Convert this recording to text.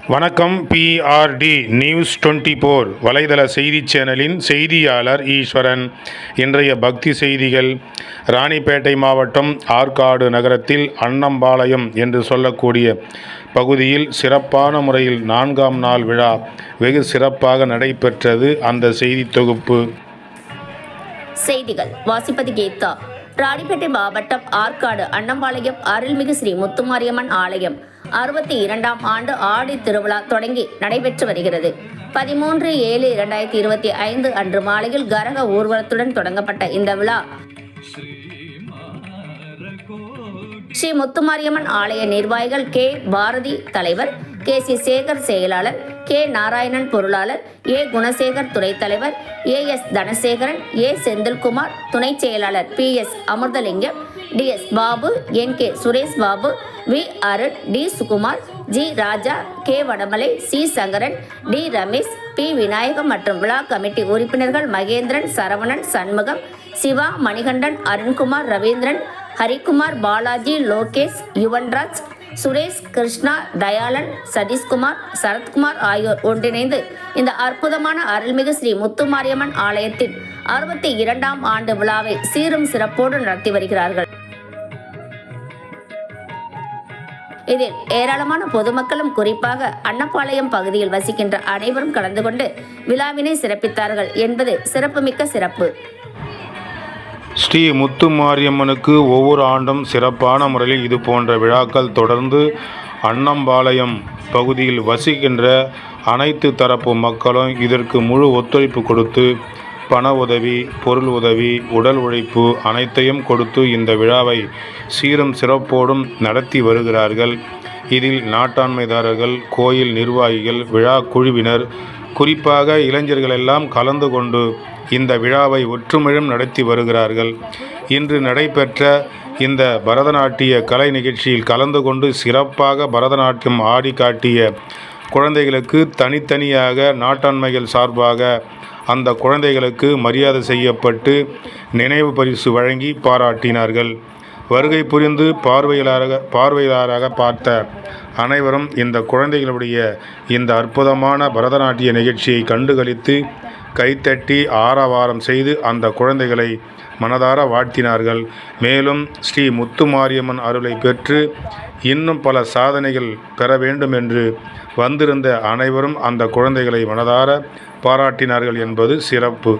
வணக்கம். PRD news 24 வலைதள செய்தி சேனலின் செய்தியாளர் ஈஸ்வரன். இன்றைய பக்தி செய்திகள். ராணிப்பேட்டை மாவட்டம் ஆற்காடு நகரத்தில் அன்னம்பாளையம் என்று சொல்லக்கூடிய பகுதியில் சிறப்பான முறையில் 4ஆம் நாள் விழா வெகு சிறப்பாக நடைபெற்றது. அந்த செய்தி தொகுப்பு. செய்திகள் வாசிப்பது கீதா. ராணிப்பேட்டை மாவட்டம் ஆற்காடு அன்னம்பாளையம் அருள்மிகு ஸ்ரீ முத்துமாரியம்மன் ஆலயம் 62ஆம் ஆண்டு ஆடி திருவிழா தொடங்கி நடைபெற்று வருகிறது. 13/7/2025 அன்று மாலையில் கரக ஊர்வலத்துடன் தொடங்கப்பட்ட இந்த விழா ஸ்ரீ முத்துமாரியம்மன் ஆலய நிர்வாகிகள் கே. பாரதி தலைவர், KC சேகர் செயலாளர், K. நாராயணன் பொருளாளர், A. குணசேகர் துறை தலைவர், AS தனசேகரன், A. செந்தில்குமார் துணை செயலாளர், PS Amirthalingam, DS Babu, NK Suresh Babu, V. Arun, D. Sukumar, G. ராஜா, K. வடமலை, C. Sankaran, D. Ramesh, P. Vinayagam மற்றும் விழா கமிட்டி உறுப்பினர்கள் மகேந்திரன், சரவணன், சண்முகம், சிவா, மணிகண்டன், அருண்குமார், ரவீந்திரன், ஹரிக்குமார், பாலாஜி, லோகேஷ், யுவன்ராஜ், சுரேஷ், கிருஷ்ணா, தயாளன், சதீஷ்குமார், சரத்குமார் ஆகியோர் ஒன்றிணைந்து இந்த அற்புதமான அருள்மிகு ஸ்ரீ முத்துமாரியம்மன் ஆலயத்தின் 62ஆம் ஆண்டு விழாவை சீரும் சிறப்போடு நடத்தி வருகிறார்கள். இதில் ஏராளமான பொதுமக்களும் குறிப்பாக அன்னம்பாளையம் பகுதியில் வசிக்கின்ற அனைவரும் கலந்து கொண்டு விழாவினை சிறப்பித்தார்கள் என்பது சிறப்புமிக்க சிறப்பு. ஸ்ரீ முத்துமாரியம்மனுக்கு ஒவ்வொரு ஆண்டும் சிறப்பான முறையில் இது போன்ற விழாக்கள் தொடர்ந்து அன்னம்பாளையம் பகுதியில் வசிக்கின்ற அனைத்து தரப்பு மக்களும் இதற்கு முழு ஒத்துழைப்பு கொடுத்து பண உதவி, பொருள் உதவி, உடல் உழைப்பு அனைத்தையும் கொடுத்து இந்த விழாவை சீரும் சிறப்போடும் நடத்தி வருகிறார்கள். இதில் நாட்டாண்மைதாரர்கள், கோயில் நிர்வாகிகள், விழா குழுவினர், குறிப்பாக இளைஞர்கள் எல்லாம் கலந்து கொண்டு இந்த விழாவை ஒற்றுமையும் நடத்தி வருகிறார்கள். இன்று நடைபெற்ற இந்த பரதநாட்டிய கலை நிகழ்ச்சியில் கலந்து கொண்டு சிறப்பாக பரதநாட்டியம் ஆடி காட்டிய குழந்தைகளுக்கு தனித்தனியாக நாட்டாண்மைகள் சார்பாக அந்த குழந்தைகளுக்கு மரியாதை செய்யப்பட்டு நினைவு பரிசு வழங்கி பாராட்டினார்கள். வருகை புரிந்து பார்வையாளராக பார்த்த அனைவரும் இந்த குழந்தைகளுடைய இந்த அற்புதமான பரதநாட்டிய நிகழ்ச்சியை கண்டுகளித்து கைத்தட்டி ஆரவாரம் செய்து அந்த குழந்தைகளை மனதார வாழ்த்தினார்கள். மேலும் ஸ்ரீ முத்துமாரியம்மன் அருளை பெற்று இன்னும் பல சாதனைகள் பெற வேண்டும் என்று வந்திருந்த அனைவரும் அந்த குழந்தைகளை மனதார பாராட்டினார்கள் என்பது சிறப்பு.